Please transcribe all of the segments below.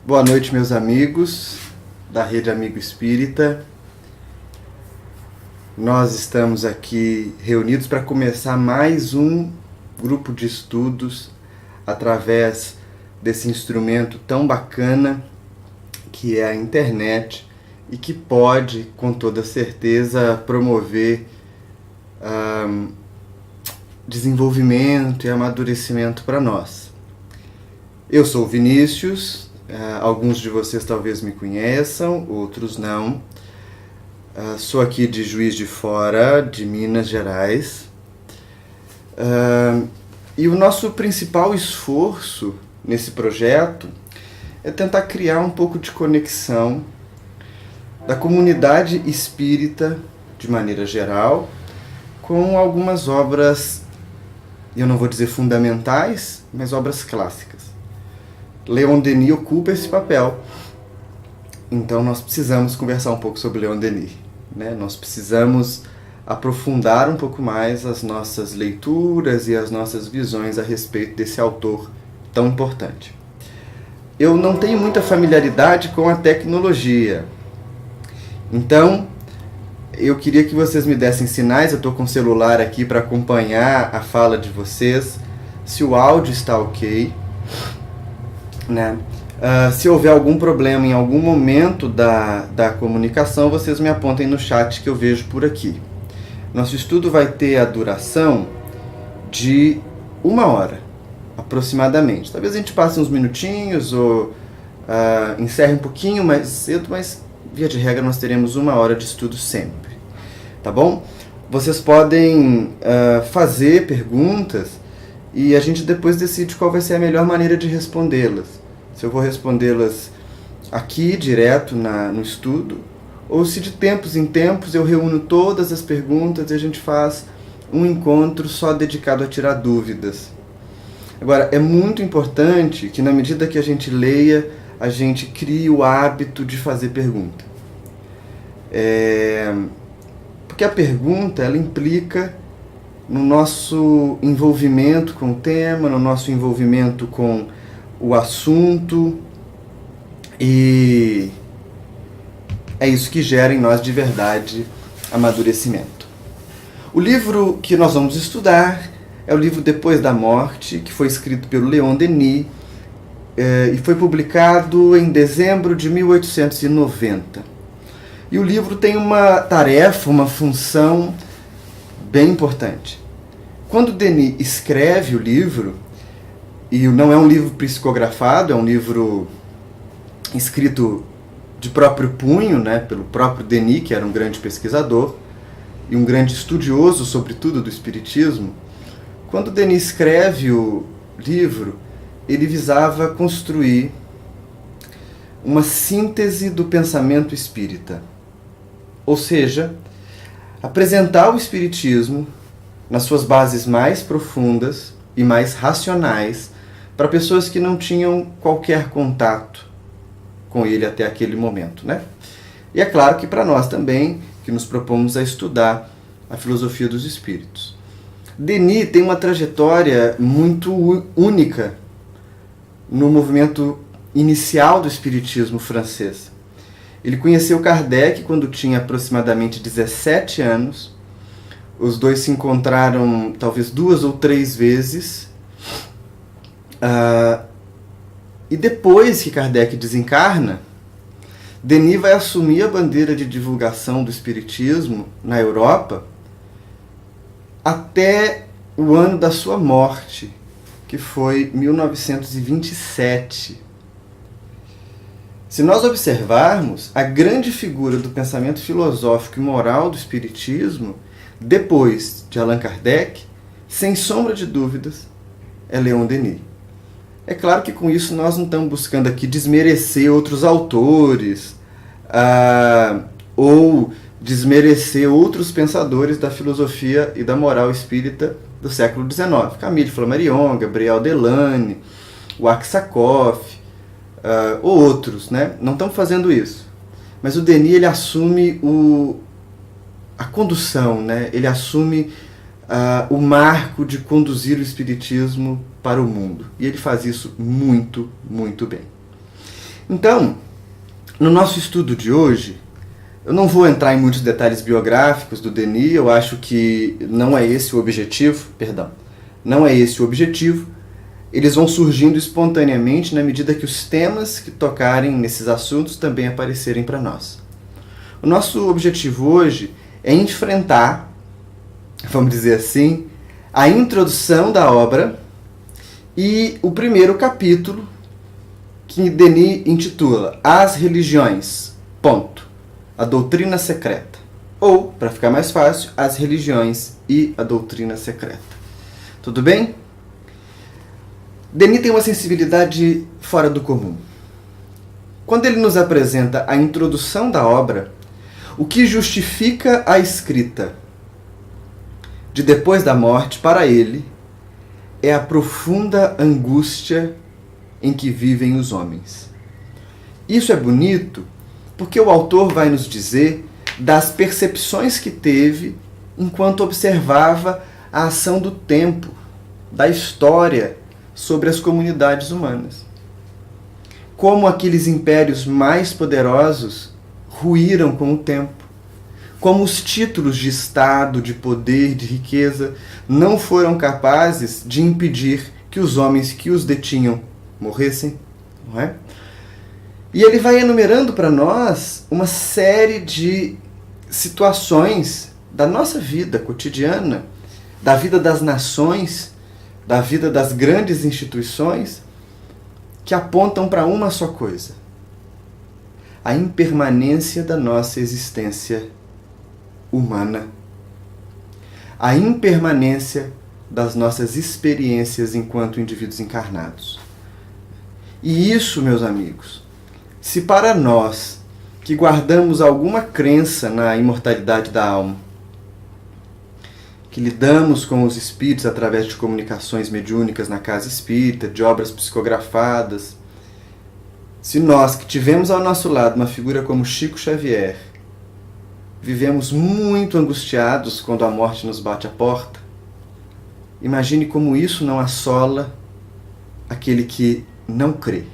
Boa noite, meus amigos da Rede Amigo Espírita. Nós estamos aqui reunidos para começar mais um grupo de estudos através desse instrumento tão bacana que é a internet e que pode, com toda certeza, promover desenvolvimento e amadurecimento para nós. Eu sou o Vinícius. Alguns de vocês talvez me conheçam, outros não. Sou aqui de Juiz de Fora, de Minas Gerais. E o nosso principal esforço nesse projeto é tentar criar um pouco de conexão da comunidade espírita, de maneira geral, com algumas obras, eu não vou dizer fundamentais, mas obras clássicas. Leon Denis ocupa esse papel, então nós precisamos conversar um pouco sobre Leon Denis, né? Nós precisamos aprofundar um pouco mais as nossas leituras e as nossas visões a respeito desse autor tão importante. Eu não tenho muita familiaridade com a tecnologia, então eu queria que vocês me dessem sinais. Eu estou com o celular aqui para acompanhar a fala de vocês, se o áudio está ok. Né? Se houver algum problema em algum momento da comunicação, vocês me apontem no chat que eu vejo por aqui. Nosso estudo vai ter a duração de 1 hora, aproximadamente. Talvez a gente passe uns minutinhos ou encerre um pouquinho mais cedo, mas via de regra nós teremos 1 hora de estudo sempre. Tá bom? Vocês podem fazer perguntas e a gente depois decide qual vai ser a melhor maneira de respondê-las. Se eu vou respondê-las aqui, direto no estudo, ou se de tempos em tempos eu reúno todas as perguntas e a gente faz um encontro só dedicado a tirar dúvidas. Agora, é muito importante que na medida que a gente leia, a gente crie o hábito de fazer pergunta. Porque a pergunta, ela implica no nosso envolvimento com o tema, no nosso envolvimento com o assunto, e é isso que gera em nós de verdade amadurecimento. O livro que nós vamos estudar é o livro Depois da Morte, que foi escrito pelo Leon Denis e foi publicado em dezembro de 1890. E o livro tem uma tarefa, uma função bem importante. Quando Denis escreve o livro, e não é um livro psicografado, é um livro escrito de próprio punho, né, pelo próprio Denis, que era um grande pesquisador e um grande estudioso, sobretudo, do espiritismo. Quando Denis escreve o livro, ele visava construir uma síntese do pensamento espírita. Ou seja, apresentar o espiritismo nas suas bases mais profundas e mais racionais para pessoas que não tinham qualquer contato com ele até aquele momento, né? E é claro que para nós também, que nos propomos a estudar a filosofia dos espíritos. Denis tem uma trajetória muito única no movimento inicial do espiritismo francês. Ele conheceu Kardec quando tinha aproximadamente 17 anos. Os dois se encontraram talvez 2 ou 3 vezes. E depois que Kardec desencarna, Denis vai assumir a bandeira de divulgação do espiritismo na Europa até o ano da sua morte, que foi 1927. Se nós observarmos, a grande figura do pensamento filosófico e moral do espiritismo, depois de Allan Kardec, sem sombra de dúvidas, é Leon Denis. É claro que com isso nós não estamos buscando aqui desmerecer outros autores ou desmerecer outros pensadores da filosofia e da moral espírita do século XIX. Camille Flammarion, Gabriel Delane, o Aksakov, ou outros, né? Não estamos fazendo isso. Mas o Denis, ele assume a condução, né? Ele assume o marco de conduzir o espiritismo para o mundo. E ele faz isso muito, muito bem. Então, no nosso estudo de hoje, eu não vou entrar em muitos detalhes biográficos do Denis, eu acho que não é esse o objetivo, não é esse o objetivo. Eles vão surgindo espontaneamente na medida que os temas que tocarem nesses assuntos também aparecerem para nós. O nosso objetivo hoje é enfrentar, vamos dizer assim, a introdução da obra e o primeiro capítulo, que Denis intitula As Religiões, a Doutrina Secreta. Ou, para ficar mais fácil, As Religiões e a Doutrina Secreta. Tudo bem? Denis tem uma sensibilidade fora do comum. Quando ele nos apresenta a introdução da obra, o que justifica a escrita de depois da morte para ele é a profunda angústia em que vivem os homens. Isso é bonito porque o autor vai nos dizer das percepções que teve enquanto observava a ação do tempo, da história sobre as comunidades humanas. Como aqueles impérios mais poderosos ruíram com o tempo. Como os títulos de Estado, de poder, de riqueza não foram capazes de impedir que os homens que os detinham morressem, não é? E ele vai enumerando para nós uma série de situações da nossa vida cotidiana, da vida das nações, da vida das grandes instituições, que apontam para uma só coisa: a impermanência da nossa existência humana, a impermanência das nossas experiências enquanto indivíduos encarnados. E isso, meus amigos, se para nós que guardamos alguma crença na imortalidade da alma, que lidamos com os espíritos através de comunicações mediúnicas na casa espírita, de obras psicografadas, se nós que tivemos ao nosso lado uma figura como Chico Xavier, vivemos muito angustiados quando a morte nos bate à porta, imagine como isso não assola aquele que não crê.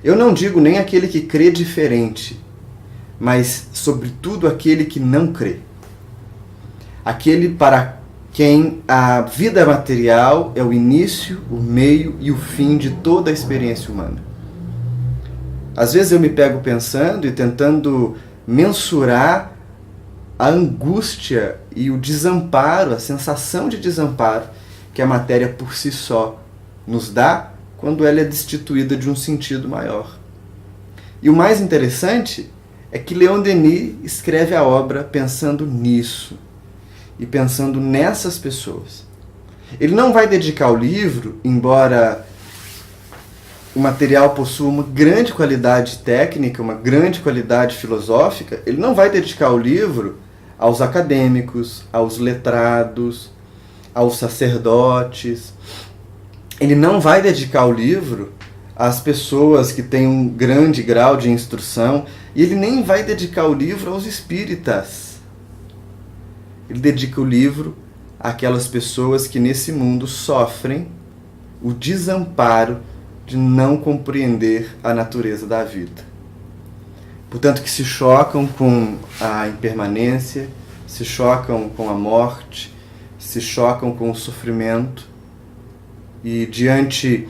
Eu não digo nem aquele que crê diferente, mas, sobretudo, aquele que não crê. Aquele para quem a vida material é o início, o meio e o fim de toda a experiência humana. Às vezes eu me pego pensando e tentando mensurar a angústia e o desamparo, a sensação de desamparo que a matéria por si só nos dá quando ela é destituída de um sentido maior. E o mais interessante é que Leon Denis escreve a obra pensando nisso e pensando nessas pessoas. Ele não vai dedicar o livro, embora o material possua uma grande qualidade técnica, uma grande qualidade filosófica, ele não vai dedicar o livro aos acadêmicos, aos letrados, aos sacerdotes. Ele não vai dedicar o livro às pessoas que têm um grande grau de instrução, e ele nem vai dedicar o livro aos espíritas. Ele dedica o livro àquelas pessoas que nesse mundo sofrem o desamparo de não compreender a natureza da vida. Portanto, que se chocam com a impermanência, se chocam com a morte, se chocam com o sofrimento, e diante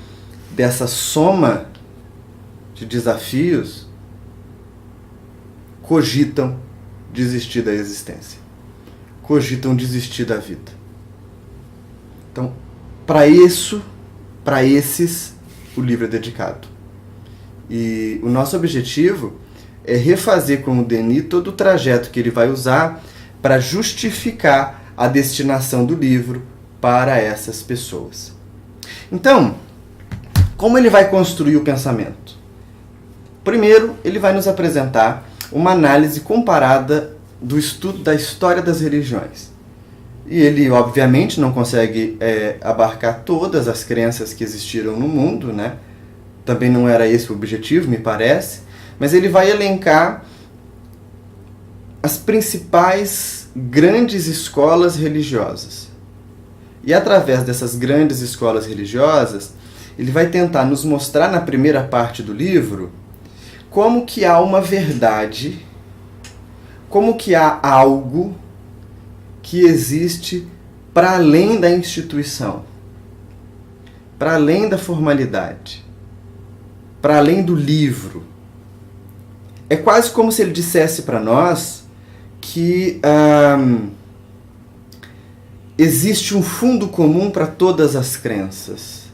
dessa soma de desafios, cogitam desistir da existência, cogitam desistir da vida. Então, para esses, o livro é dedicado. E o nosso objetivo é refazer com o Denis todo o trajeto que ele vai usar para justificar a destinação do livro para essas pessoas. Então, como ele vai construir o pensamento? Primeiro, ele vai nos apresentar uma análise comparada do estudo da história das religiões. E ele, obviamente, não consegue abarcar todas as crenças que existiram no mundo, né? Também não era esse o objetivo, me parece, mas ele vai elencar as principais grandes escolas religiosas. E através dessas grandes escolas religiosas, ele vai tentar nos mostrar na primeira parte do livro como que há uma verdade, como que há algo que existe para além da instituição, para além da formalidade, para além do livro. É quase como se ele dissesse para nós que existe um fundo comum para todas as crenças.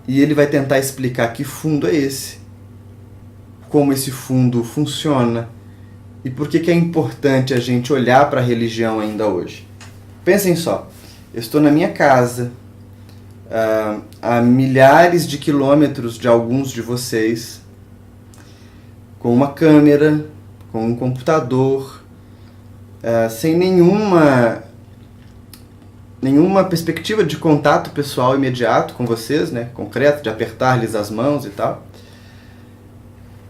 E ele vai tentar explicar que fundo é esse, como esse fundo funciona e por que é importante a gente olhar para a religião ainda hoje. Pensem só, eu estou na minha casa, a milhares de quilômetros de alguns de vocês, com uma câmera, com um computador, sem nenhuma perspectiva de contato pessoal imediato com vocês, né, concreto, de apertar-lhes as mãos e tal.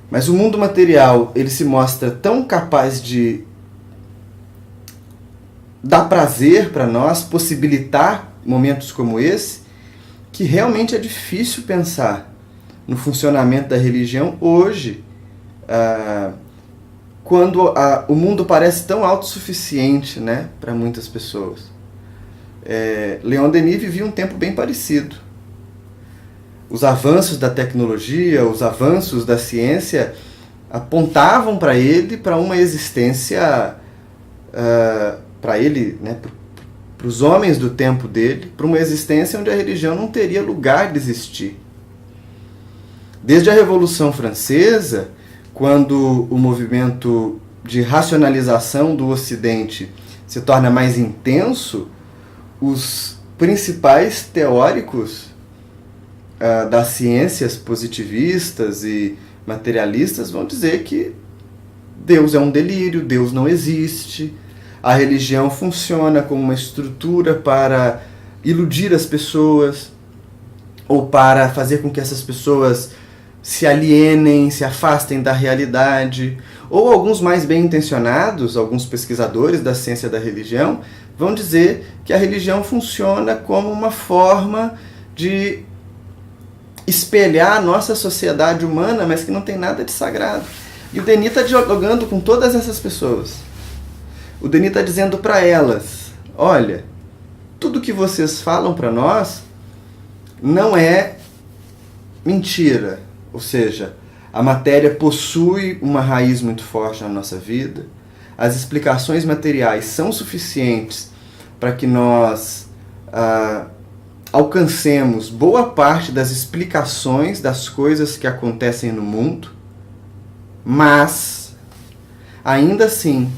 Mas o mundo material, ele se mostra tão capaz de dar prazer para nós, possibilitar momentos como esse, que realmente é difícil pensar no funcionamento da religião hoje, quando o mundo parece tão autossuficiente, né, para muitas pessoas. Leon Denis vivia um tempo bem parecido. Os avanços da tecnologia, os avanços da ciência apontavam para ele para uma existência, para ele, né, para os homens do tempo dele, para uma existência onde a religião não teria lugar de existir. Desde a Revolução Francesa, quando o movimento de racionalização do Ocidente se torna mais intenso, os principais teóricos das ciências positivistas e materialistas vão dizer que Deus é um delírio, Deus não existe, a religião funciona como uma estrutura para iludir as pessoas ou para fazer com que essas pessoas se alienem, se afastem da realidade. Ou alguns mais bem intencionados, alguns pesquisadores da ciência da religião, vão dizer que a religião funciona como uma forma de espelhar a nossa sociedade humana, mas que não tem nada de sagrado. E o Denis está dialogando com todas essas pessoas. O Denis está dizendo para elas, olha, tudo que vocês falam para nós não é mentira. Ou seja, a matéria possui uma raiz muito forte na nossa vida, as explicações materiais são suficientes para que nós alcancemos boa parte das explicações das coisas que acontecem no mundo, mas, ainda assim,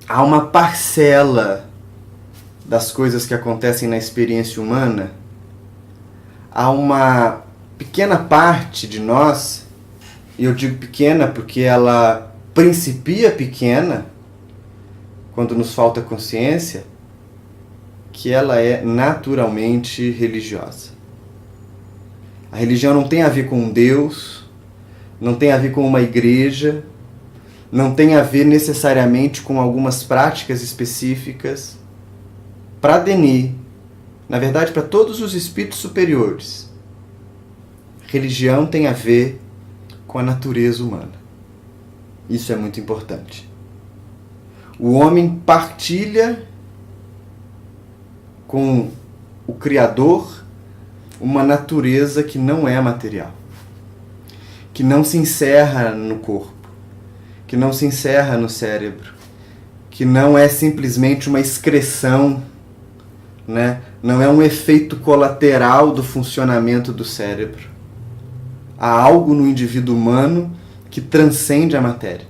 há uma parcela das coisas que acontecem na experiência humana, há uma pequena parte de nós, e eu digo pequena porque ela principia pequena, quando nos falta consciência, que ela é naturalmente religiosa. A religião não tem a ver com Deus, não tem a ver com uma igreja, não tem a ver necessariamente com algumas práticas específicas. Para Denis, na verdade para todos os espíritos superiores, religião tem a ver com a natureza humana. Isso é muito importante. O homem partilha com o Criador uma natureza que não é material, que não se encerra no corpo, que não se encerra no cérebro, que não é simplesmente uma excreção, né? Não é um efeito colateral do funcionamento do cérebro. Há algo no indivíduo humano que transcende a matéria,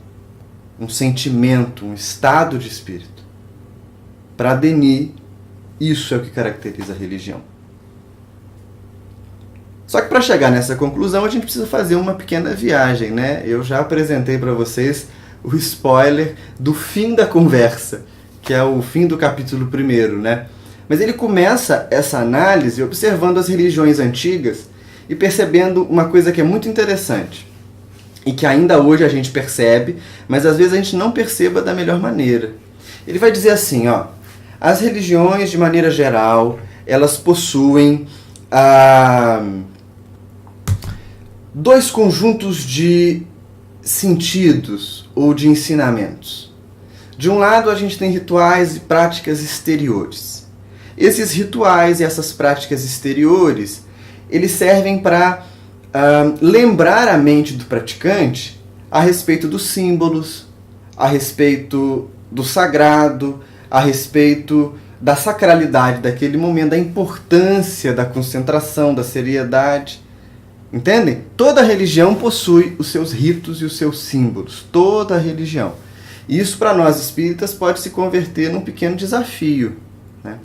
um sentimento, um estado de espírito. Para Denis, isso é o que caracteriza a religião. Só que para chegar nessa conclusão a gente precisa fazer uma pequena viagem, né? Eu já apresentei para vocês o spoiler do fim da conversa, que é o fim do capítulo 1, né? Mas ele começa essa análise observando as religiões antigas e percebendo uma coisa que é muito interessante e que ainda hoje a gente percebe, mas às vezes a gente não perceba da melhor maneira. Ele vai dizer assim, ó, as religiões de maneira geral, elas possuem dois conjuntos de sentidos ou de ensinamentos. De um lado, a gente tem rituais e práticas exteriores. Esses rituais e essas práticas exteriores, eles servem para lembrar a mente do praticante a respeito dos símbolos, a respeito do sagrado, a respeito da sacralidade daquele momento, da importância da concentração, da seriedade. Entendem? Toda religião possui os seus ritos e os seus símbolos. Toda religião. E isso, para nós espíritas, pode se converter num pequeno desafio, né?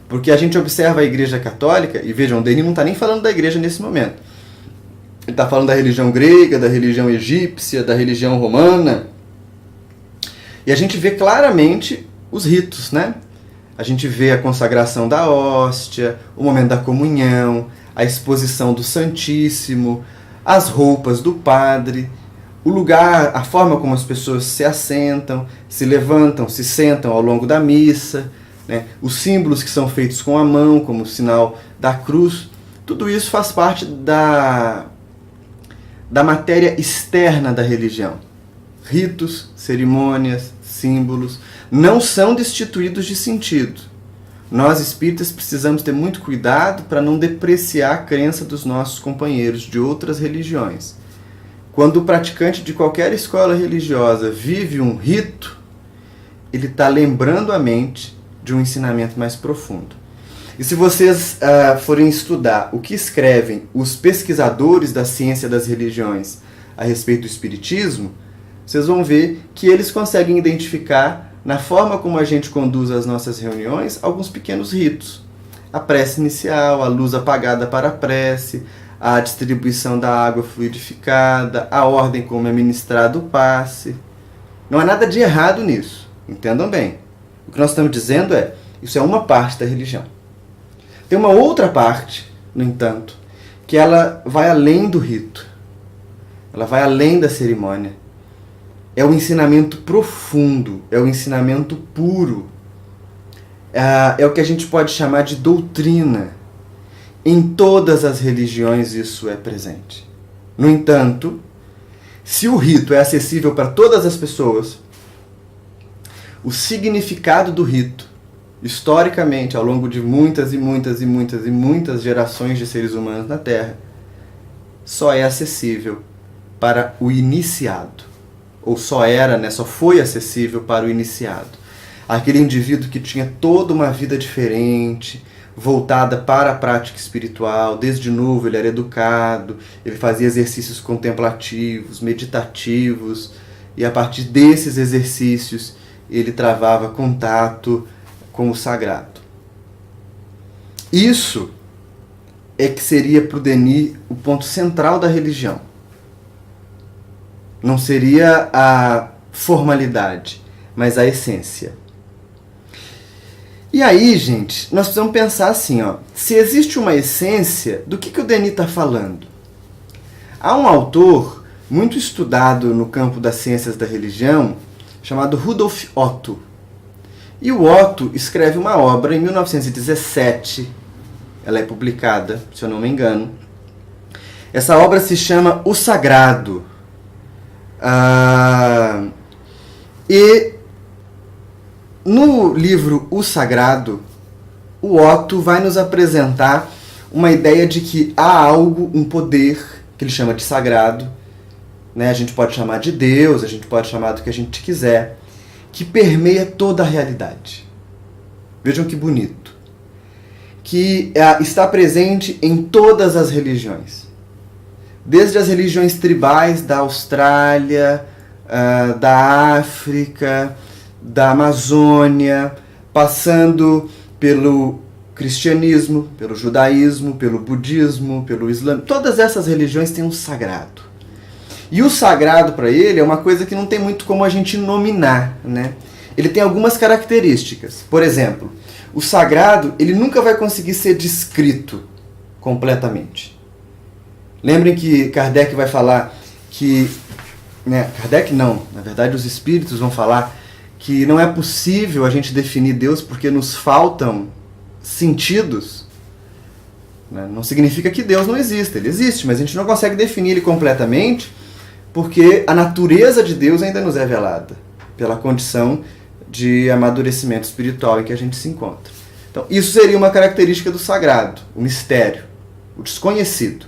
Porque a gente observa a Igreja Católica, e vejam, o Denis não está nem falando da Igreja nesse momento. Ele está falando da religião grega, da religião egípcia, da religião romana. E a gente vê claramente os ritos, né? A gente vê a consagração da hóstia, o momento da comunhão, a exposição do Santíssimo, as roupas do padre, o lugar, a forma como as pessoas se assentam, se levantam, se sentam ao longo da missa, né? Os símbolos que são feitos com a mão, como o sinal da cruz. Tudo isso faz parte da matéria externa da religião. Ritos, cerimônias, símbolos não são destituídos de sentido. Nós espíritas precisamos ter muito cuidado para não depreciar a crença dos nossos companheiros de outras religiões. Quando o praticante de qualquer escola religiosa vive um rito, ele está lembrando a mente de um ensinamento mais profundo. E se vocês forem estudar o que escrevem os pesquisadores da ciência das religiões a respeito do espiritismo, vocês vão ver que eles conseguem identificar, na forma como a gente conduz as nossas reuniões, alguns pequenos ritos. A prece inicial, a luz apagada para a prece, a distribuição da água fluidificada, a ordem como é ministrado o passe. Não há nada de errado nisso, entendam bem. O que nós estamos dizendo é, isso é uma parte da religião. Tem uma outra parte, no entanto, que ela vai além do rito. Ela vai além da cerimônia. É o ensinamento profundo, é o ensinamento puro. É o que a gente pode chamar de doutrina. Em todas as religiões isso é presente. No entanto, se o rito é acessível para todas as pessoas, o significado do rito, historicamente, ao longo de muitas e muitas e muitas e muitas gerações de seres humanos na Terra, só é acessível para o iniciado. Ou só foi acessível para o iniciado. Aquele indivíduo que tinha toda uma vida diferente, voltada para a prática espiritual, desde novo ele era educado, ele fazia exercícios contemplativos, meditativos, e a partir desses exercícios ele travava contato com o sagrado. Isso é que seria para o Denis o ponto central da religião. Não seria a formalidade, mas a essência. E aí, gente, nós precisamos pensar assim, ó, se existe uma essência, do que o Denis está falando? Há um autor muito estudado no campo das ciências da religião, chamado Rudolf Otto. E o Otto escreve uma obra em 1917, ela é publicada, se eu não me engano. Essa obra se chama O Sagrado. E no livro O Sagrado, o Otto vai nos apresentar uma ideia de que há algo, um poder, que ele chama de sagrado, né? A gente pode chamar de Deus, a gente pode chamar do que a gente quiser, que permeia toda a realidade. Vejam que bonito. Que está presente em todas as religiões. Desde as religiões tribais da Austrália, da África, da Amazônia, passando pelo cristianismo, pelo judaísmo, pelo budismo, pelo islã. Todas essas religiões têm um sagrado. E o sagrado para ele é uma coisa que não tem muito como a gente nominar, né? Ele tem algumas características. Por exemplo, o sagrado ele nunca vai conseguir ser descrito completamente. Lembrem que Kardec vai falar que... Kardec não, na verdade os espíritos vão falar que não é possível a gente definir Deus porque nos faltam sentidos. né? Não significa que Deus não exista, ele existe, mas a gente não consegue definir ele completamente porque a natureza de Deus ainda nos é velada pela condição de amadurecimento espiritual em que a gente se encontra. Então, isso seria uma característica do sagrado, o mistério, o desconhecido.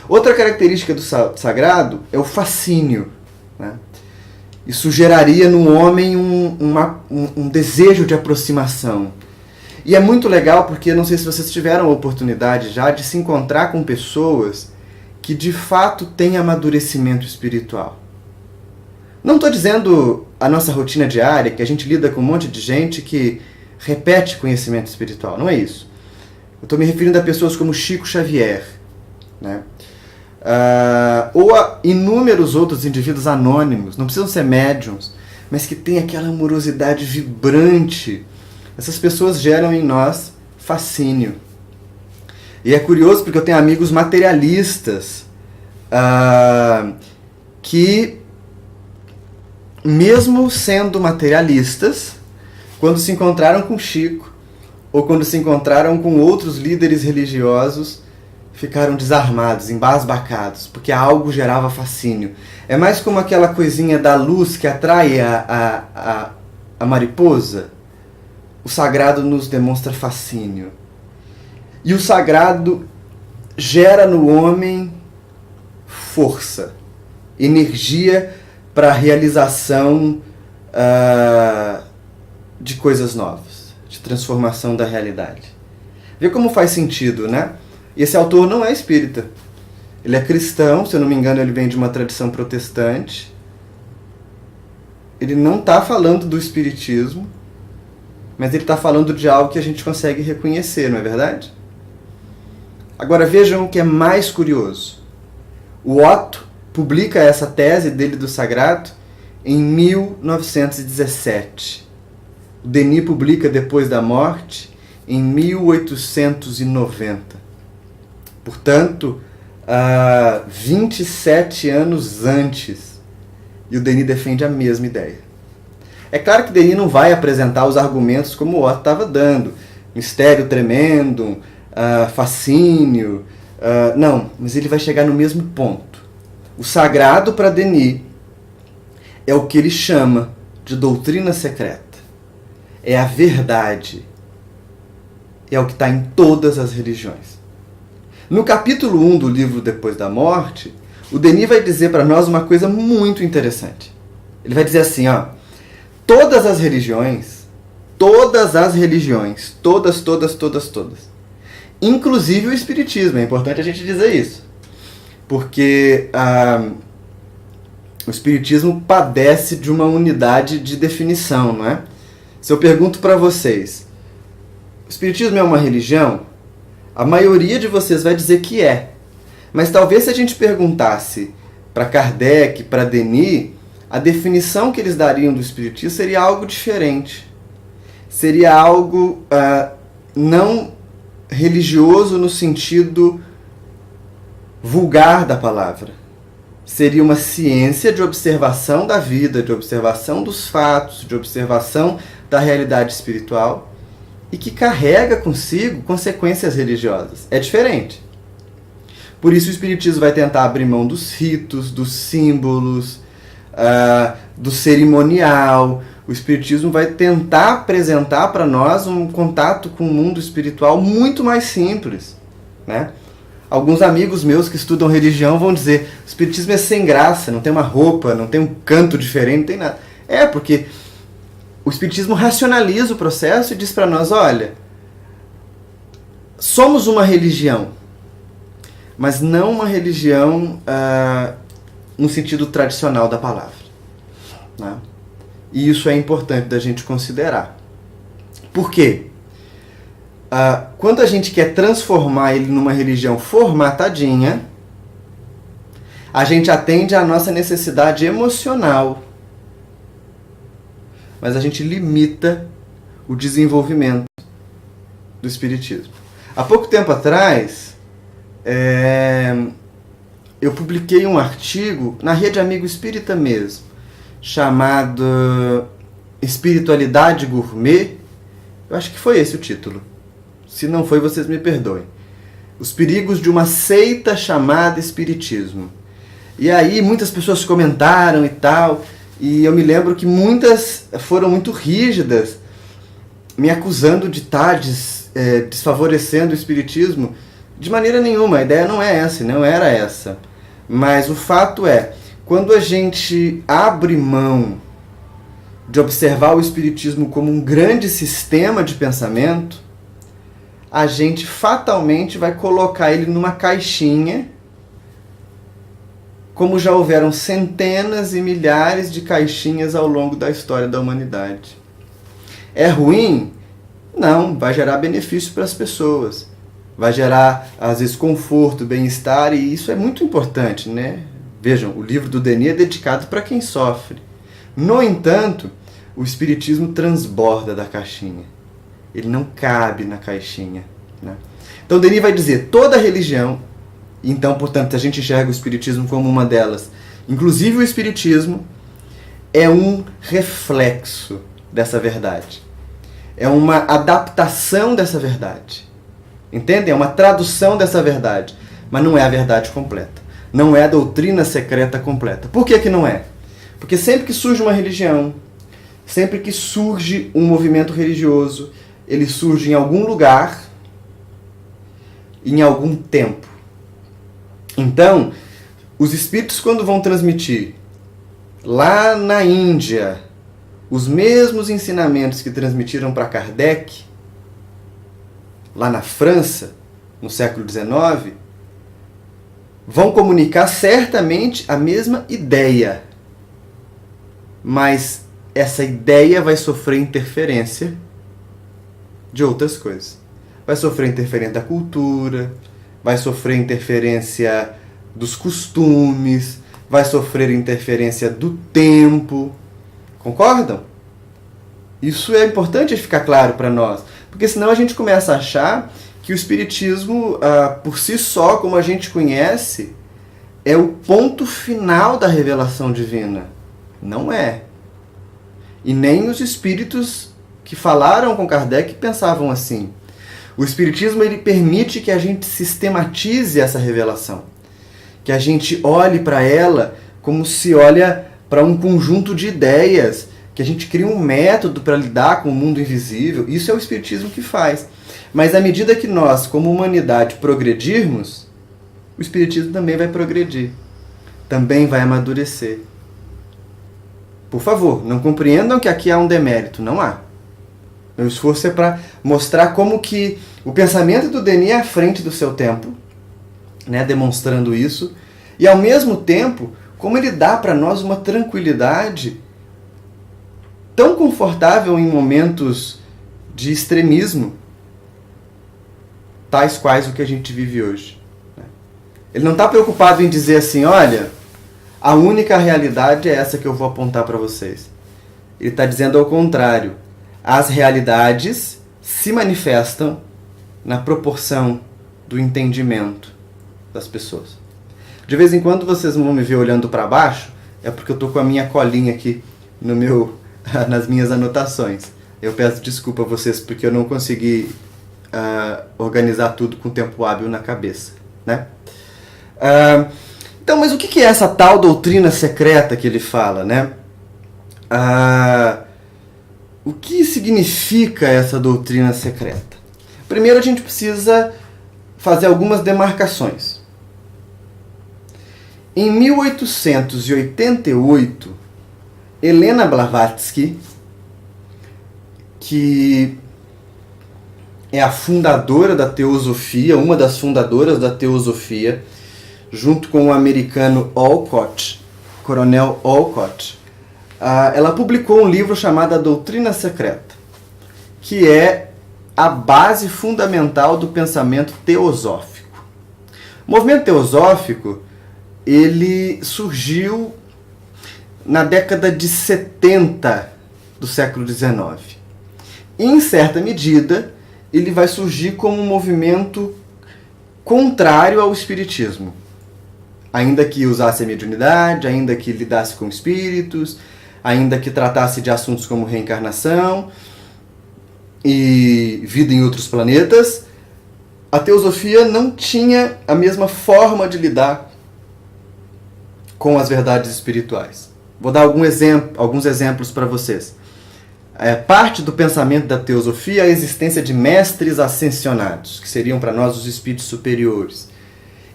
Outra característica do sagrado é o fascínio, né? Isso geraria no homem um desejo de aproximação. E é muito legal porque, não sei se vocês tiveram a oportunidade já de se encontrar com pessoas que de fato têm amadurecimento espiritual. Não estou dizendo a nossa rotina diária, que a gente lida com um monte de gente que repete conhecimento espiritual, não é isso. Eu estou me referindo a pessoas como Chico Xavier, né? Ou a inúmeros outros indivíduos anônimos, não precisam ser médiums, mas que têm aquela amorosidade vibrante. Essas pessoas geram em nós fascínio. E é curioso porque eu tenho amigos materialistas que, mesmo sendo materialistas, quando se encontraram com Chico, ou quando se encontraram com outros líderes religiosos, ficaram desarmados, embasbacados, porque algo gerava fascínio. É mais como aquela coisinha da luz que atrai a mariposa. O sagrado nos demonstra fascínio. E o sagrado gera no homem força, energia para a realização de coisas novas, de transformação da realidade. Vê como faz sentido, né? E esse autor não é espírita. Ele é cristão, se eu não me engano, ele vem de uma tradição protestante. Ele não está falando do espiritismo, mas ele está falando de algo que a gente consegue reconhecer, não é verdade? Agora vejam o que é mais curioso. O Otto publica essa tese dele do sagrado em 1917. O Denis publica depois da morte em 1890. Portanto, 27 anos antes. E o Denis defende a mesma ideia. É claro que Denis não vai apresentar os argumentos como o Otto estava dando. Mistério tremendo, fascínio. Não, mas ele vai chegar no mesmo ponto. O sagrado para Denis é o que ele chama de doutrina secreta. É a verdade. É o que está em todas as religiões. No capítulo 1 do livro Depois da Morte, o Denis vai dizer para nós uma coisa muito interessante. Ele vai dizer assim, todas as religiões, todas, inclusive o espiritismo, é importante a gente dizer isso, porque o espiritismo padece de uma unidade de definição, não é? Se eu pergunto para vocês, o espiritismo é uma religião? A maioria de vocês vai dizer que é. Mas talvez se a gente perguntasse para Kardec, para Denis, a definição que eles dariam do espiritismo seria algo diferente. Seria algo não religioso no sentido vulgar da palavra. Seria uma ciência de observação da vida, de observação dos fatos, de observação da realidade espiritual, e que carrega consigo consequências religiosas. É diferente. Por isso o espiritismo vai tentar abrir mão dos ritos, dos símbolos, do cerimonial. O espiritismo vai tentar apresentar para nós um contato com o mundo espiritual muito mais simples, né? Alguns amigos meus que estudam religião vão dizer: o espiritismo é sem graça, não tem uma roupa, não tem um canto diferente, não tem nada. Porque o espiritismo racionaliza o processo e diz para nós: olha, somos uma religião, mas não uma religião no sentido tradicional da palavra, né? E isso é importante da gente considerar. Por quê? Quando a gente quer transformar ele numa religião formatadinha, a gente atende à nossa necessidade emocional, mas a gente limita o desenvolvimento do espiritismo. Há pouco tempo atrás, eu publiquei um artigo na Rede Amigo Espírita mesmo, chamado Espiritualidade Gourmet. Eu acho que foi esse o título. Se não foi, vocês me perdoem. os perigos de uma seita chamada Espiritismo. E aí muitas pessoas comentaram e tal, e eu me lembro que muitas foram muito rígidas, me acusando de estar desfavorecendo o Espiritismo. De maneira nenhuma, a ideia não é essa, não era essa. Mas o fato é, quando a gente abre mão de observar o Espiritismo como um grande sistema de pensamento, a gente fatalmente vai colocar ele numa caixinha, como já houveram centenas e milhares de caixinhas ao longo da história da humanidade. É ruim? Não, vai gerar benefício para as pessoas. Vai gerar, às vezes, conforto, bem-estar, e isso é muito importante, né? Vejam, o livro do Denis é dedicado para quem sofre. No entanto, o Espiritismo transborda da caixinha. Ele não cabe na caixinha, né? Então, Denis vai dizer, toda religião, então, portanto, a gente enxerga o Espiritismo como uma delas, inclusive o Espiritismo, é um reflexo dessa verdade. É uma adaptação dessa verdade. Entendem? É uma tradução dessa verdade, mas não é a verdade completa. Não é a doutrina secreta completa. Por que que não é? Porque sempre que surge uma religião, sempre que surge um movimento religioso, ele surge em algum lugar, em algum tempo. Então, os espíritos, quando vão transmitir lá na Índia os mesmos ensinamentos que transmitiram para Kardec, lá na França, no século XIX, vão comunicar certamente a mesma ideia. Mas essa ideia vai sofrer interferência de outras coisas. Vai sofrer interferência da cultura, vai sofrer interferência dos costumes, vai sofrer interferência do tempo. Concordam? Isso é importante ficar claro para nós. Porque senão a gente começa a achar que o Espiritismo, por si só, como a gente conhece, é o ponto final da revelação divina. Não é. E nem os espíritos que falaram com Kardec pensavam assim. O Espiritismo ele permite que a gente sistematize essa revelação. Que a gente olhe para ela como se olha para um conjunto de ideias, que a gente cria um método para lidar com o mundo invisível. Isso é o Espiritismo que faz. Mas à medida que nós, como humanidade, progredirmos, o Espiritismo também vai progredir. Também vai amadurecer. Por favor, não compreendam que aqui há um demérito. Não há. Meu esforço é para mostrar como que o pensamento do Denis é à frente do seu tempo, né, demonstrando isso, e ao mesmo tempo, como ele dá para nós uma tranquilidade tão confortável em momentos de extremismo, tais quais o que a gente vive hoje. Ele não está preocupado em dizer assim, olha, a única realidade é essa que eu vou apontar para vocês. Ele está dizendo ao contrário. As realidades se manifestam na proporção do entendimento das pessoas. De vez em quando vocês vão me ver olhando para baixo, é porque eu estou com a minha colinha aqui nas minhas anotações. Eu peço desculpa a vocês porque eu não consegui organizar tudo com tempo hábil na cabeça, né? Então, mas o que é essa tal doutrina secreta que ele fala, né? O que significa essa doutrina secreta? Primeiro a gente precisa fazer algumas demarcações. Em 1888, Helena Blavatsky, que é a fundadora da teosofia, uma das fundadoras da teosofia, junto com o americano Olcott, Coronel Olcott, ela publicou um livro chamado A Doutrina Secreta, que é a base fundamental do pensamento teosófico. O movimento teosófico ele surgiu na década de 70 do século XIX. E, em certa medida, ele vai surgir como um movimento contrário ao espiritismo. Ainda que usasse a mediunidade, ainda que lidasse com espíritos, ainda que tratasse de assuntos como reencarnação e vida em outros planetas, a teosofia não tinha a mesma forma de lidar com as verdades espirituais. Vou dar alguns exemplos para vocês. Parte do pensamento da teosofia é a existência de mestres ascensionados, que seriam para nós os espíritos superiores.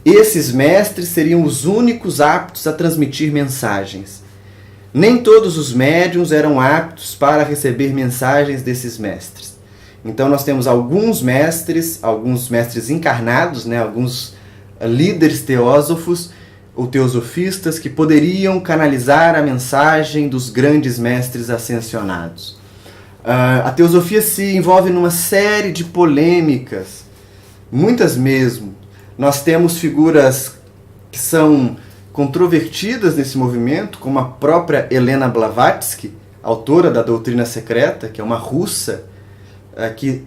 Esses mestres seriam os únicos aptos a transmitir mensagens. Nem todos os médiuns eram aptos para receber mensagens desses mestres. Então nós temos alguns mestres encarnados, alguns líderes teósofos ou teosofistas que poderiam canalizar a mensagem dos grandes mestres ascensionados. A teosofia se envolve numa série de polêmicas, muitas mesmo. Nós temos figuras que são controvertidas nesse movimento, como a própria Helena Blavatsky, autora da Doutrina Secreta, que é uma russa, que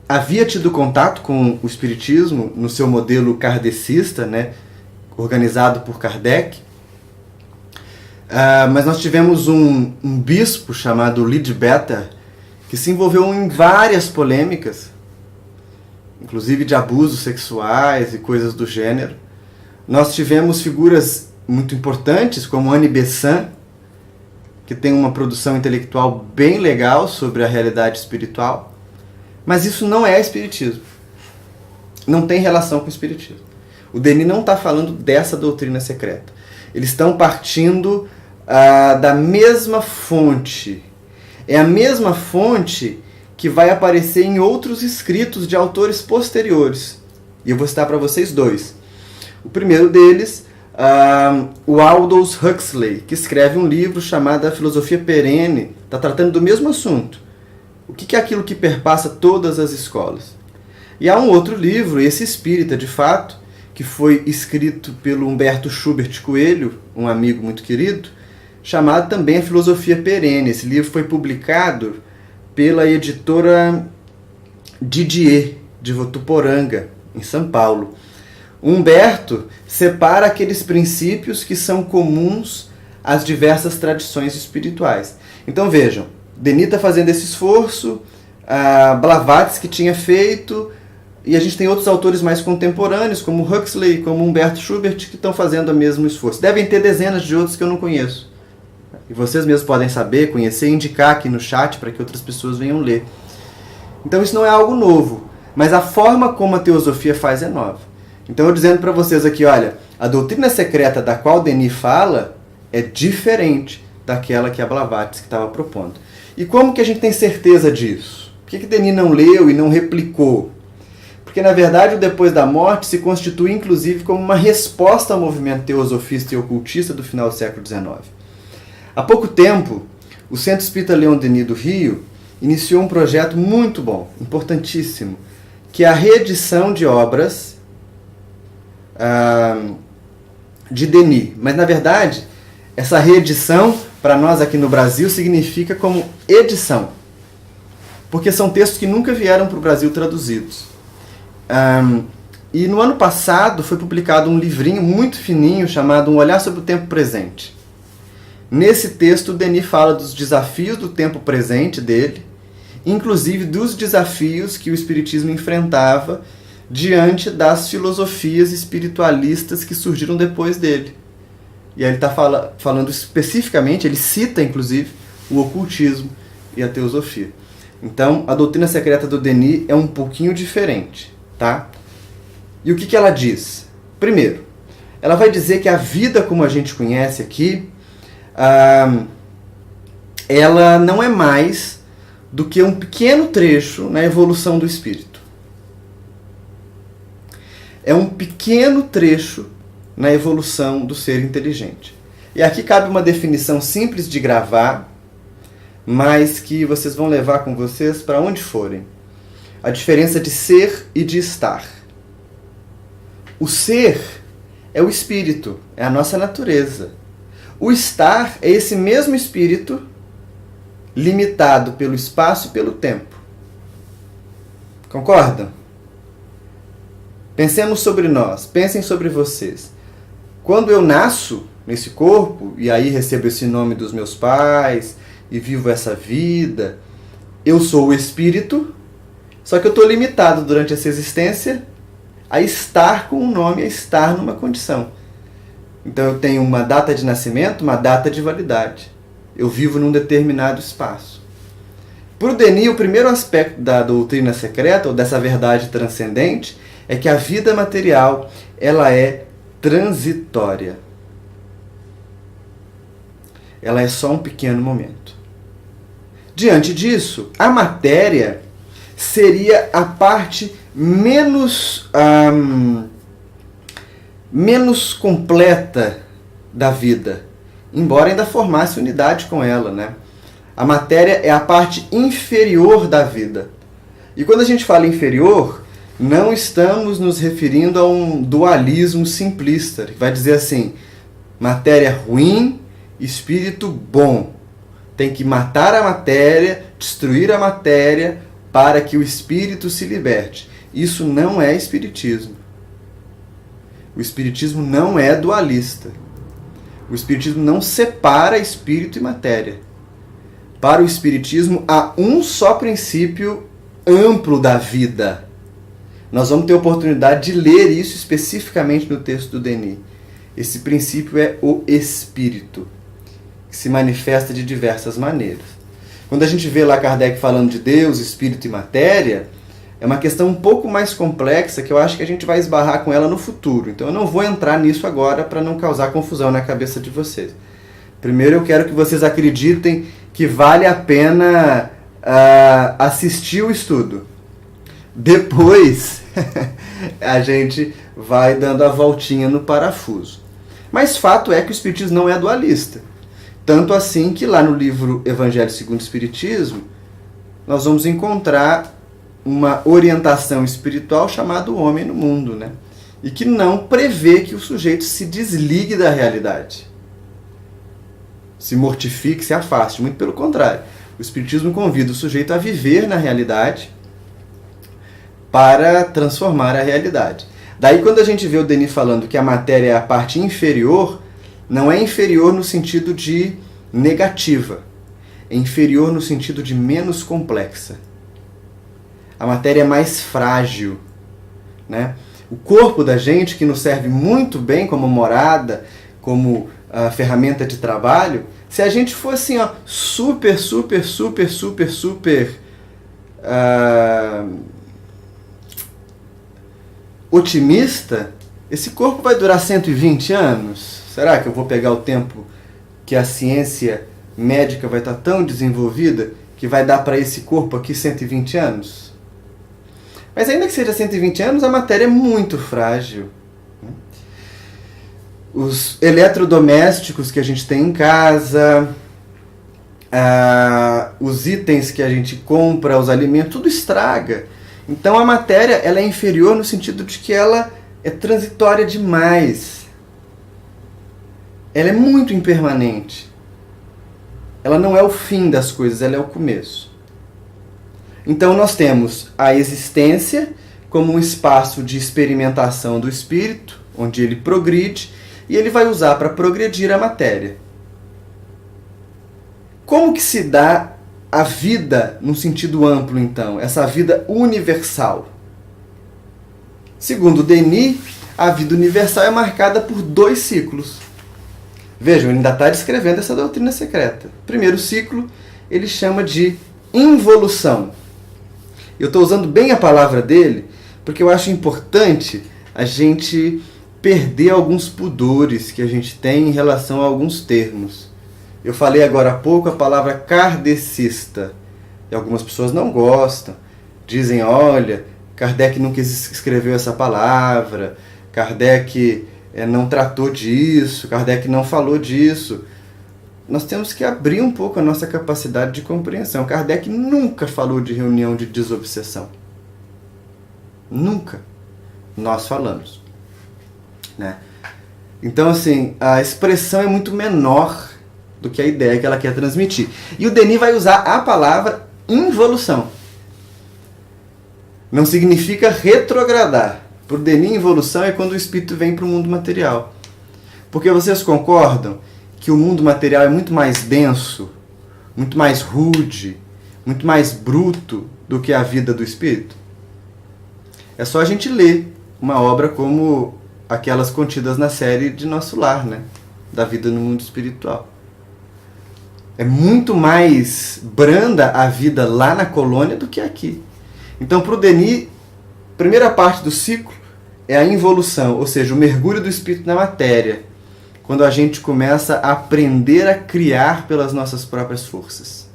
havia tido contato com o espiritismo no seu modelo kardecista, organizado por Kardec. Mas nós tivemos um bispo chamado Leadbeater, que se envolveu em várias polêmicas, inclusive de abusos sexuais e coisas do gênero. Nós tivemos figuras muito importantes, como Annie Besant, que tem uma produção intelectual bem legal sobre a realidade espiritual. Mas isso não é espiritismo. Não tem relação com o espiritismo. O Denis não está falando dessa doutrina secreta. Eles estão partindo da mesma fonte. É a mesma fonte que vai aparecer em outros escritos de autores posteriores. E eu vou citar para vocês dois. O primeiro deles, o Aldous Huxley, que escreve um livro chamado A Filosofia Perene. Está tratando do mesmo assunto. O que é aquilo que perpassa todas as escolas? E há um outro livro, esse espírita de fato, que foi escrito pelo Humberto Schubert Coelho, um amigo muito querido, chamado também A Filosofia Perene. Esse livro foi publicado pela editora Didier, de Votuporanga, em São Paulo. O Humberto separa aqueles princípios que são comuns às diversas tradições espirituais. Então vejam, Denis está fazendo esse esforço, a Blavatsky tinha feito, e a gente tem outros autores mais contemporâneos, como Huxley, como Humberto Schubert, que estão fazendo o mesmo esforço. Devem ter dezenas de outros que eu não conheço. E vocês mesmos podem saber, conhecer e indicar aqui no chat para que outras pessoas venham ler. Então isso não é algo novo, mas a forma como a teosofia faz é nova. Então eu dizendo para vocês aqui, olha, a doutrina secreta da qual Denis fala é diferente daquela que a Blavatsky estava propondo. E como que a gente tem certeza disso? Por que Denis não leu e não replicou? Porque, na verdade, o depois da morte se constitui, inclusive, como uma resposta ao movimento teosofista e ocultista do final do século XIX. Há pouco tempo, o Centro Espírita Leon Denis do Rio iniciou um projeto muito bom, importantíssimo, que é a reedição de obras de Denis. Mas, na verdade, essa reedição, para nós aqui no Brasil, significa como edição. Porque são textos que nunca vieram para o Brasil traduzidos. E no ano passado foi publicado um livrinho muito fininho chamado Um Olhar sobre o Tempo Presente. Nesse texto, Denis fala dos desafios do tempo presente dele, inclusive dos desafios que o Espiritismo enfrentava diante das filosofias espiritualistas que surgiram depois dele. E aí ele está falando especificamente, ele cita inclusive o ocultismo e a teosofia. Então, a doutrina secreta do Denis é um pouquinho diferente, tá? E o que ela diz? Primeiro, ela vai dizer que a vida como a gente conhece aqui, ela não é mais do que um pequeno trecho na evolução do espírito. É um pequeno trecho na evolução do ser inteligente. E aqui cabe uma definição simples de gravar, mas que vocês vão levar com vocês para onde forem. A diferença de ser e de estar. O ser é o espírito, é a nossa natureza. O estar é esse mesmo espírito limitado pelo espaço e pelo tempo. Concordam? Pensemos sobre nós, pensem sobre vocês. Quando eu nasço nesse corpo, e aí recebo esse nome dos meus pais, e vivo essa vida, eu sou o espírito, só que eu estou limitado durante essa existência a estar com um nome, a estar numa condição. Então eu tenho uma data de nascimento, uma data de validade. Eu vivo num determinado espaço. Para o Denis, o primeiro aspecto da doutrina secreta, ou dessa verdade transcendente, é que a vida material ela é transitória. Ela é só um pequeno momento. Diante disso, a matéria seria a parte menos completa da vida, embora ainda formasse unidade com ela, né? A matéria é a parte inferior da vida. E quando a gente fala inferior, não estamos nos referindo a um dualismo simplista, que vai dizer assim, matéria ruim, espírito bom. Tem que matar a matéria, destruir a matéria, para que o espírito se liberte. Isso não é espiritismo. O espiritismo não é dualista. O espiritismo não separa espírito e matéria. Para o espiritismo há um só princípio amplo da vida. Nós vamos ter oportunidade de ler isso especificamente no texto do Denis. Esse princípio é o espírito, que se manifesta de diversas maneiras. Quando a gente vê lá Kardec falando de Deus, espírito e matéria, é uma questão um pouco mais complexa que eu acho que a gente vai esbarrar com ela no futuro. Então eu não vou entrar nisso agora para não causar confusão na cabeça de vocês. Primeiro eu quero que vocês acreditem que vale a pena assistir o estudo. Depois a gente vai dando a voltinha no parafuso. Mas fato é que o espiritismo não é dualista. Tanto assim que lá no livro Evangelho segundo o Espiritismo, nós vamos encontrar uma orientação espiritual chamada o homem no mundo, né? E que não prevê que o sujeito se desligue da realidade, se mortifique, se afaste. Muito pelo contrário. O Espiritismo convida o sujeito a viver na realidade para transformar a realidade. Daí quando a gente vê o Denis falando que a matéria é a parte inferior, não é inferior no sentido de negativa, é inferior no sentido de menos complexa. A matéria é mais frágil, né? O corpo da gente, que nos serve muito bem como morada, como ferramenta de trabalho, se a gente for assim, ó, super otimista, esse corpo vai durar 120 anos? Será que eu vou pegar o tempo que a ciência médica vai estar tão desenvolvida que vai dar para esse corpo aqui 120 anos? Mas ainda que seja 120 anos, a matéria é muito frágil. Os eletrodomésticos que a gente tem em casa, os itens que a gente compra, os alimentos, tudo estraga. Então a matéria ela é inferior no sentido de que ela é transitória demais. Ela é muito impermanente. Ela não é o fim das coisas, ela é o começo. Então nós temos a existência como um espaço de experimentação do espírito, onde ele progride, e ele vai usar para progredir a matéria. Como que se dá a vida num sentido amplo, então? Essa vida universal. Segundo Denis, a vida universal é marcada por 2 ciclos. Vejam, ele ainda está descrevendo essa doutrina secreta. O primeiro ciclo ele chama de involução. Eu estou usando bem a palavra dele, porque eu acho importante a gente perder alguns pudores que a gente tem em relação a alguns termos. Eu falei agora há pouco a palavra kardecista, e algumas pessoas não gostam, dizem, olha, Kardec nunca escreveu essa palavra, Kardec não tratou disso, Kardec não falou disso. Nós temos que abrir um pouco a nossa capacidade de compreensão. Kardec nunca falou de reunião de desobsessão. Nunca. Nós falamos. Né? Então, assim, a expressão é muito menor do que a ideia que ela quer transmitir. E o Denis vai usar a palavra involução. Não significa retrogradar. Para o Denis, involução é quando o espírito vem para o mundo material. Porque vocês concordam que o mundo material é muito mais denso, muito mais rude, muito mais bruto do que a vida do espírito? É só a gente ler uma obra como aquelas contidas na série de Nosso Lar, né? Da vida no mundo espiritual. É muito mais branda a vida lá na colônia do que aqui. Então, para o Denis, a primeira parte do ciclo é a involução, ou seja, o mergulho do espírito na matéria, quando a gente começa a aprender a criar pelas nossas próprias forças.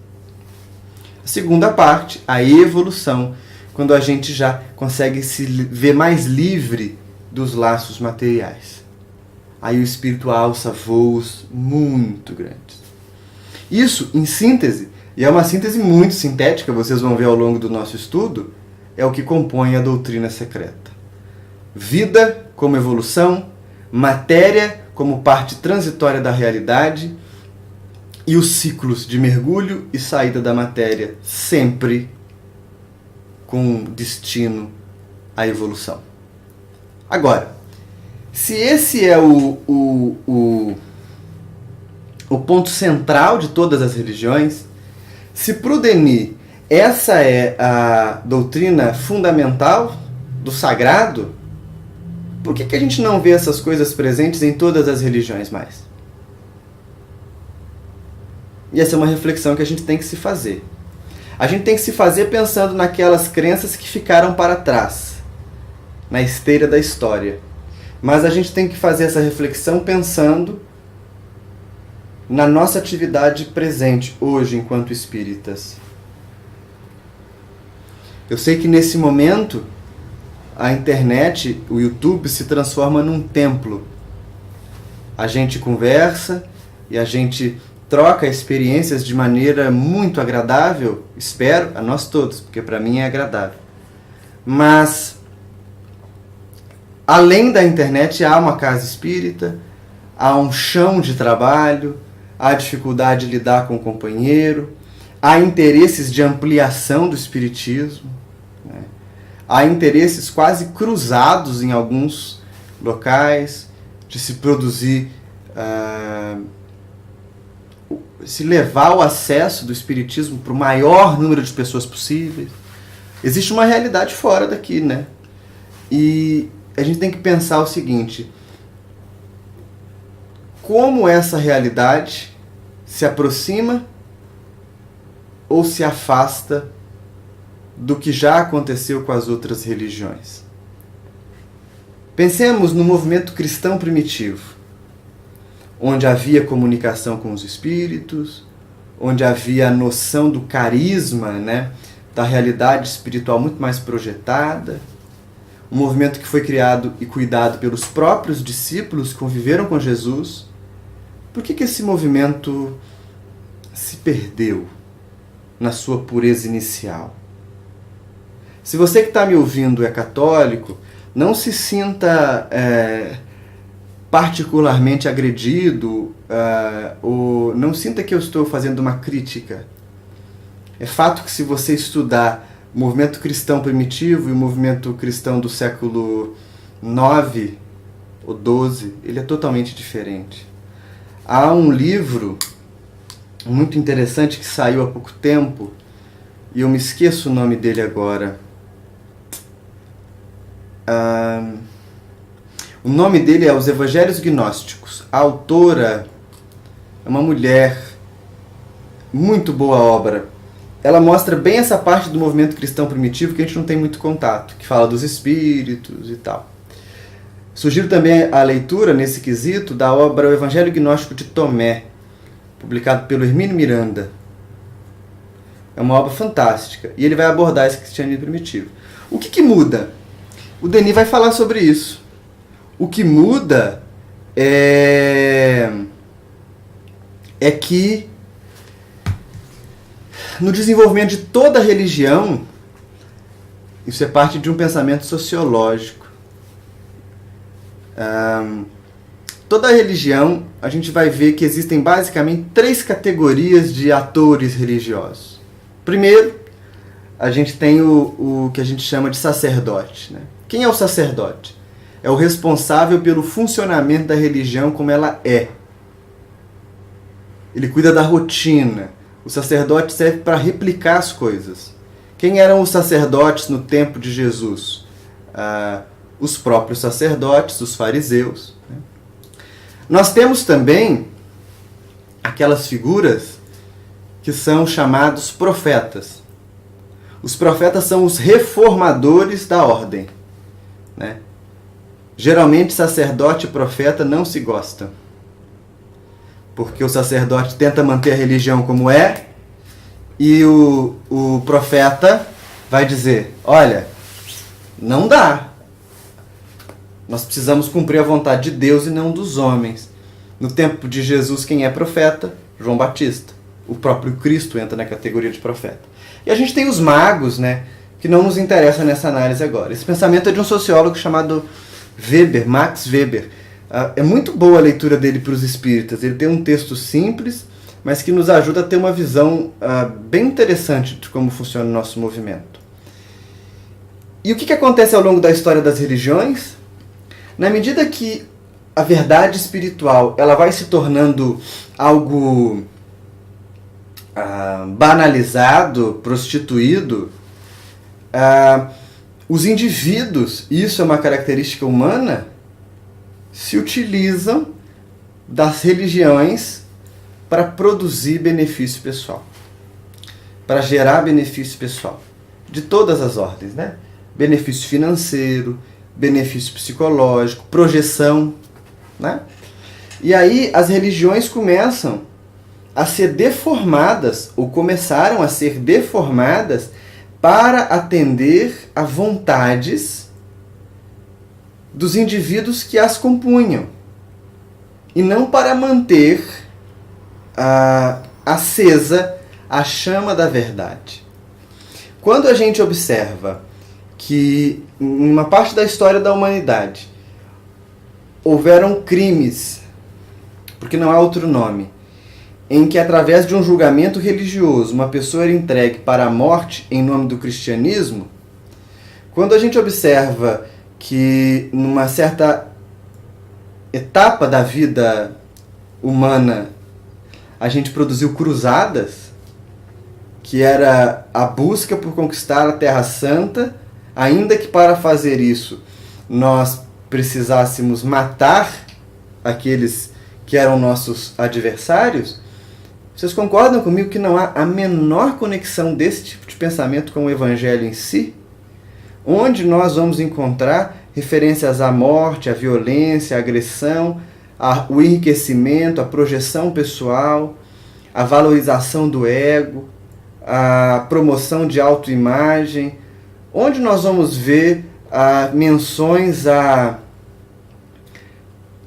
A segunda parte, a evolução, quando a gente já consegue se ver mais livre dos laços materiais. Aí o espírito alça voos muito grandes. Isso, em síntese, e é uma síntese muito sintética, vocês vão ver ao longo do nosso estudo, é o que compõe a doutrina secreta. Vida como evolução, matéria como parte transitória da realidade e os ciclos de mergulho e saída da matéria, sempre com destino à evolução. Agora, se esse é o ponto central de todas as religiões, se para o Denis essa é a doutrina fundamental do sagrado, por que a gente não vê essas coisas presentes em todas as religiões mais? E essa é uma reflexão que a gente tem que se fazer. A gente tem que se fazer pensando naquelas crenças que ficaram para trás, na esteira da história. Mas a gente tem que fazer essa reflexão pensando na nossa atividade presente hoje enquanto espíritas. Eu sei que nesse momento a internet, o YouTube, se transforma num templo. A gente conversa e a gente troca experiências de maneira muito agradável, espero, a nós todos, porque para mim é agradável. Mas, além da internet, há uma casa espírita, há um chão de trabalho, há dificuldade de lidar com o companheiro, há interesses de ampliação do espiritismo, né? Há interesses quase cruzados em alguns locais de se produzir, se levar o acesso do espiritismo para o maior número de pessoas possíveis. Existe uma realidade fora daqui, né? E a gente tem que pensar o seguinte: como essa realidade se aproxima ou se afasta do que já aconteceu com as outras religiões? Pensemos no movimento cristão primitivo, onde havia comunicação com os espíritos, onde havia a noção do carisma, né, da realidade espiritual muito mais projetada, um movimento que foi criado e cuidado pelos próprios discípulos que conviveram com Jesus. Por que esse movimento se perdeu na sua pureza inicial? Se você que está me ouvindo é católico, não se sinta particularmente agredido, ou não sinta que eu estou fazendo uma crítica. É fato que se você estudar o movimento cristão primitivo e o movimento cristão do século IX ou XII, ele é totalmente diferente. Há um livro muito interessante que saiu há pouco tempo, e eu me esqueço o nome dele agora. O nome dele é Os Evangelhos Gnósticos. A autora é uma mulher, muito boa obra. Ela mostra bem essa parte do movimento cristão primitivo que a gente não tem muito contato, que fala dos espíritos e tal. Sugiro também a leitura, nesse quesito, da obra O Evangelho Gnóstico de Tomé, publicado pelo Hermínio Miranda. É uma obra fantástica, e ele vai abordar esse cristianismo primitivo. O que muda? O Denis vai falar sobre isso. O que muda é que no desenvolvimento de toda a religião, isso é parte de um pensamento sociológico. Toda a religião, a gente vai ver que existem basicamente 3 categorias de atores religiosos. Primeiro, a gente tem o que a gente chama de sacerdote, né? Quem é o sacerdote? É o responsável pelo funcionamento da religião como ela é. Ele cuida da rotina. O sacerdote serve para replicar as coisas. Quem eram os sacerdotes no tempo de Jesus? os próprios sacerdotes, os fariseus. Nós temos também aquelas figuras que são chamados profetas. Os profetas são os reformadores da ordem, né? Geralmente, sacerdote e profeta não se gostam, porque o sacerdote tenta manter a religião como é, e o profeta vai dizer, olha, não dá. Nós precisamos cumprir a vontade de Deus e não dos homens. No tempo de Jesus, quem é profeta? João Batista. O próprio Cristo entra na categoria de profeta. E a gente tem os magos, né, que não nos interessa nessa análise agora. Esse pensamento é de um sociólogo chamado Weber, Max Weber. É muito boa a leitura dele para os espíritas. Ele tem um texto simples, mas que nos ajuda a ter uma visão bem interessante de como funciona o nosso movimento. E o que acontece ao longo da história das religiões? Na medida que a verdade espiritual ela vai se tornando algo banalizado, prostituído, os indivíduos, isso é uma característica humana, se utilizam das religiões para produzir benefício pessoal, para gerar benefício pessoal, de todas as ordens, né? Benefício financeiro, benefício psicológico, projeção, né? E aí as religiões começam a ser deformadas, ou começaram a ser deformadas para atender a vontades dos indivíduos que as compunham, e não para manter acesa a chama da verdade. Quando a gente observa que em uma parte da história da humanidade houveram crimes, porque não há outro nome, em que através de um julgamento religioso uma pessoa era entregue para a morte em nome do cristianismo, quando a gente observa que numa certa etapa da vida humana a gente produziu cruzadas, que era a busca por conquistar a Terra Santa, ainda que para fazer isso nós precisássemos matar aqueles que eram nossos adversários, vocês concordam comigo que não há a menor conexão desse tipo de pensamento com o Evangelho em si? Onde nós vamos encontrar referências à morte, à violência, à agressão, ao enriquecimento, à projeção pessoal, à valorização do ego, à promoção de autoimagem? Onde nós vamos ver menções à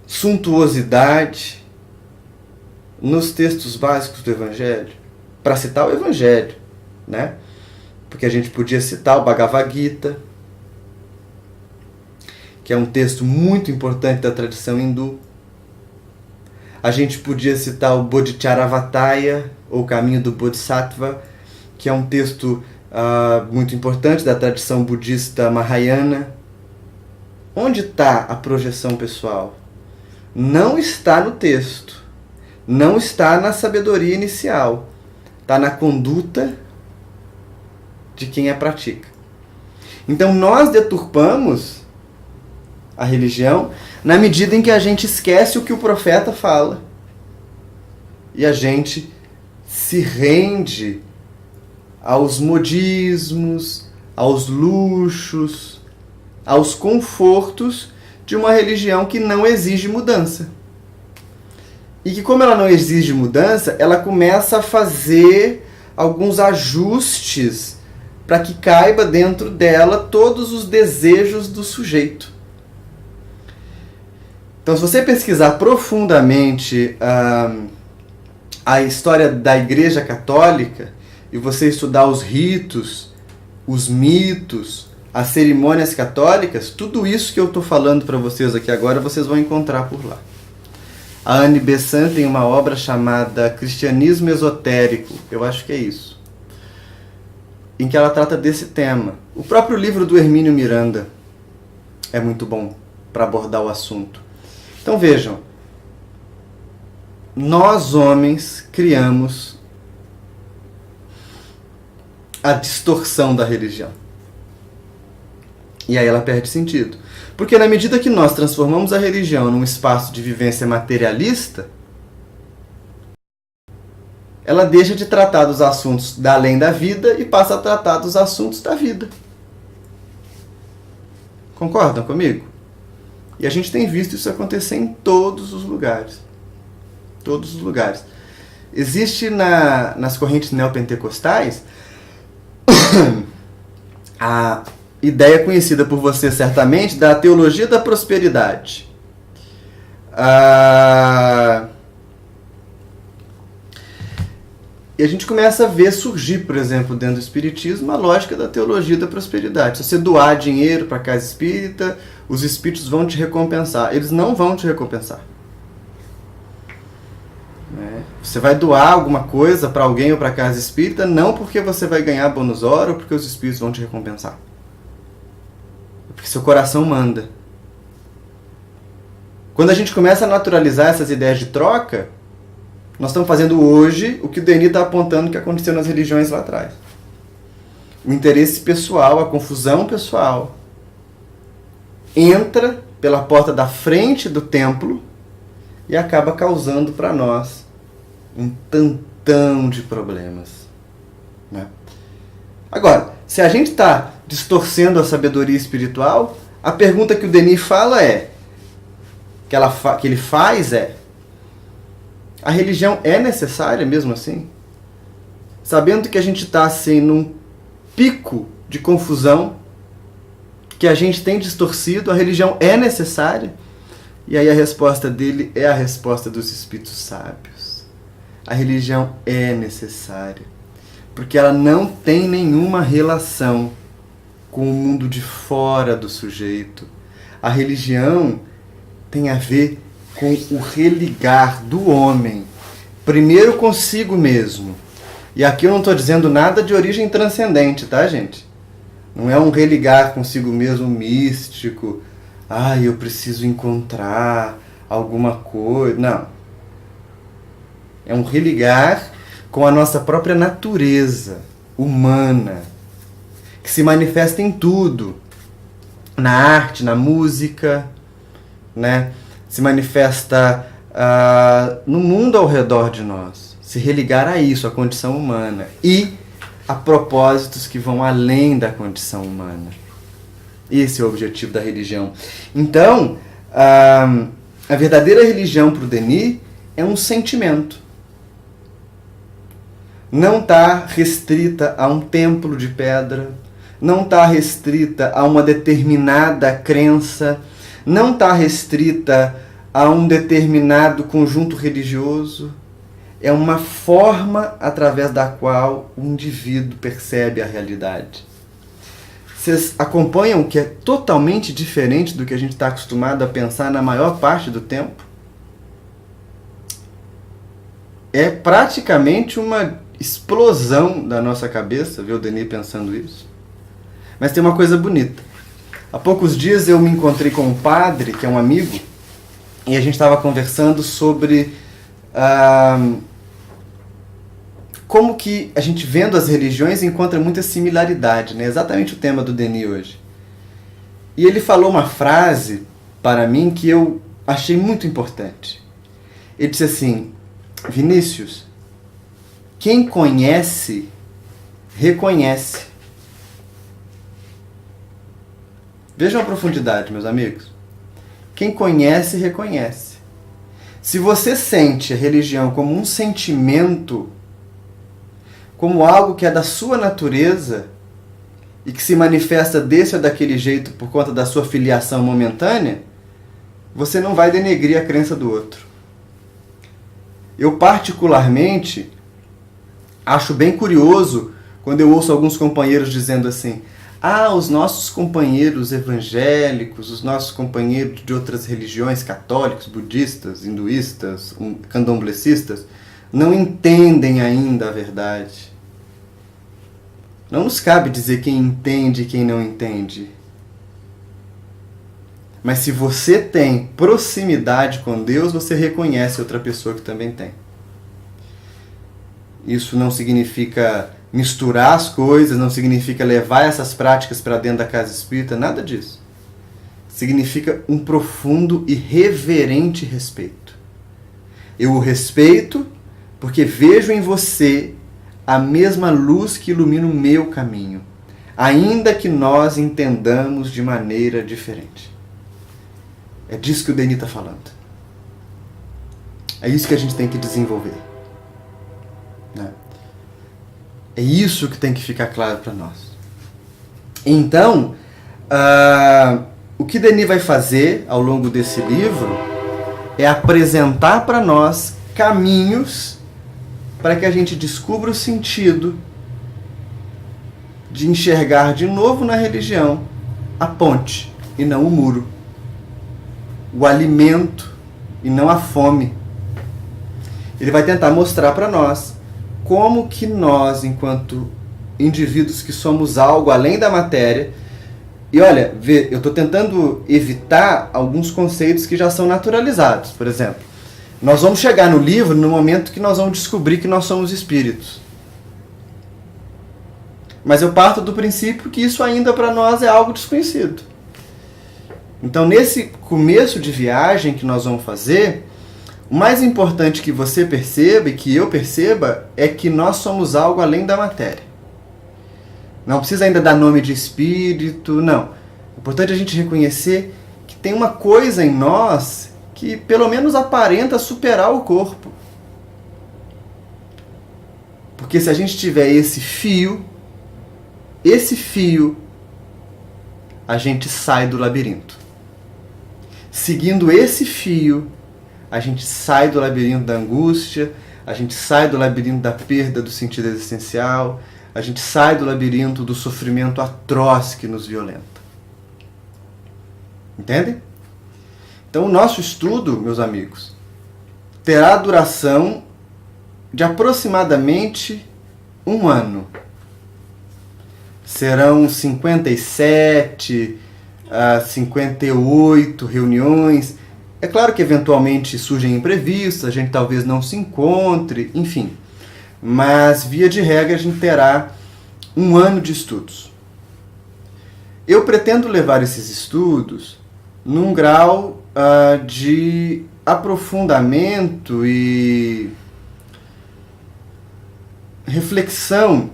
suntuosidade nos textos básicos do Evangelho? Para citar o Evangelho, né? Porque a gente podia citar o Bhagavad Gita, que é um texto muito importante da tradição hindu. A gente podia citar o Bodhicharyavataya, ou o Caminho do Bodhisattva, que é um texto muito importante da tradição budista Mahayana. Onde está a projeção pessoal? Não está no texto, não está na sabedoria inicial, está na conduta de quem a pratica. Então nós deturpamos a religião na medida em que a gente esquece o que o profeta fala e a gente se rende aos modismos, aos luxos, aos confortos de uma religião que não exige mudança. E que, como ela não exige mudança, ela começa a fazer alguns ajustes para que caiba dentro dela todos os desejos do sujeito. Então, se você pesquisar profundamente a história da Igreja Católica e você estudar os ritos, os mitos, as cerimônias católicas, tudo isso que eu estou falando para vocês aqui agora, vocês vão encontrar por lá. A Anne Besant tem uma obra chamada Cristianismo Esotérico, eu acho que é isso, em que ela trata desse tema. O próprio livro do Hermínio Miranda é muito bom para abordar o assunto. Então vejam, nós homens criamos a distorção da religião. E aí ela perde sentido. Porque na medida que nós transformamos a religião num espaço de vivência materialista, ela deixa de tratar dos assuntos da além da vida e passa a tratar dos assuntos da vida. Concordam comigo? E a gente tem visto isso acontecer em todos os lugares. Todos os lugares. Existe nas correntes neopentecostais a ideia conhecida por você certamente da teologia da prosperidade. E a gente começa a ver surgir, por exemplo, dentro do espiritismo, a lógica da teologia da prosperidade. Se você doar dinheiro para a casa espírita, os espíritos vão te recompensar. Eles não vão te recompensar. Você vai doar alguma coisa para alguém ou para a casa espírita, não porque você vai ganhar bônus hora ou porque os espíritos vão te recompensar. É porque seu coração manda. Quando a gente começa a naturalizar essas ideias de troca, nós estamos fazendo hoje o que o Denis está apontando que aconteceu nas religiões lá atrás. O interesse pessoal, a confusão pessoal, entra pela porta da frente do templo e acaba causando para nós um tantão de problemas. Né? Agora, se a gente está distorcendo a sabedoria espiritual, a pergunta que o Denis fala que ele faz é: a religião é necessária mesmo assim? Sabendo que a gente está assim num pico de confusão, que a gente tem distorcido, a religião é necessária? E aí a resposta dele é a resposta dos espíritos sábios. A religião é necessária, porque ela não tem nenhuma relação com o mundo de fora do sujeito. A religião tem a ver com o religar do homem, primeiro consigo mesmo. E aqui eu não estou dizendo nada de origem transcendente, tá, gente? Não é um religar consigo mesmo místico. Eu preciso encontrar alguma coisa. Não. É um religar com a nossa própria natureza humana, que se manifesta em tudo. Na arte, na música, né? Se manifesta no mundo ao redor de nós. Se religar a isso, a condição humana. E a propósitos que vão além da condição humana. Esse é o objetivo da religião. Então, a verdadeira religião para o Denis é um sentimento. Não está restrita a um templo de pedra, não está restrita a uma determinada crença, não está restrita a um determinado conjunto religioso. É uma forma através da qual o indivíduo percebe a realidade. Vocês acompanham que é totalmente diferente do que a gente está acostumado a pensar na maior parte do tempo? É praticamente uma explosão da nossa cabeça ver o Denis pensando isso. Mas tem uma coisa bonita. Há poucos dias eu me encontrei com um padre, que é um amigo, e a gente estava conversando sobre como que a gente, vendo as religiões, encontra muita similaridade, né? Exatamente o tema do Denis hoje. E ele falou uma frase para mim que eu achei muito importante. Ele disse assim: Vinícius, quem conhece, reconhece. Vejam a profundidade, meus amigos. Quem conhece, reconhece. Se você sente a religião como um sentimento, como algo que é da sua natureza e que se manifesta desse ou daquele jeito por conta da sua filiação momentânea, você não vai denegrir a crença do outro. Eu particularmente acho bem curioso quando eu ouço alguns companheiros dizendo assim: os nossos companheiros evangélicos, os nossos companheiros de outras religiões, católicos, budistas, hinduístas, candomblecistas, não entendem ainda a verdade. Não nos cabe dizer quem entende e quem não entende. Mas se você tem proximidade com Deus, você reconhece outra pessoa que também tem. Isso não significa misturar as coisas, não significa levar essas práticas para dentro da casa espírita, nada disso. Significa um profundo e reverente respeito. Eu o respeito porque vejo em você a mesma luz que ilumina o meu caminho, ainda que nós entendamos de maneira diferente. É disso que o Denis está falando. É isso que a gente tem que desenvolver, né? É isso que tem que ficar claro para nós. Então, o que Denis vai fazer ao longo desse livro é apresentar para nós caminhos para que a gente descubra o sentido de enxergar de novo na religião a ponte e não o muro, o alimento e não a fome. Ele vai tentar mostrar para nós como que nós, enquanto indivíduos que somos algo além da matéria, e olha, eu estou tentando evitar alguns conceitos que já são naturalizados. Por exemplo, nós vamos chegar no livro no momento que nós vamos descobrir que nós somos espíritos. Mas eu parto do princípio que isso ainda para nós é algo desconhecido. Então, nesse começo de viagem que nós vamos fazer, o mais importante que você perceba e que eu perceba é que nós somos algo além da matéria. Não precisa ainda dar nome de espírito, não. É importante a gente reconhecer que tem uma coisa em nós que pelo menos aparenta superar o corpo. Porque se a gente tiver esse fio, a gente sai do labirinto. Seguindo esse fio, a gente sai do labirinto da angústia, a gente sai do labirinto da perda do sentido existencial, a gente sai do labirinto do sofrimento atroz que nos violenta. Entendem? Então o nosso estudo, meus amigos, terá duração de aproximadamente 1 ano. Serão 57 a 58 reuniões. É claro que eventualmente surgem imprevistos, a gente talvez não se encontre, enfim. Mas, via de regra, a gente terá 1 ano de estudos. Eu pretendo levar esses estudos num grau de aprofundamento e reflexão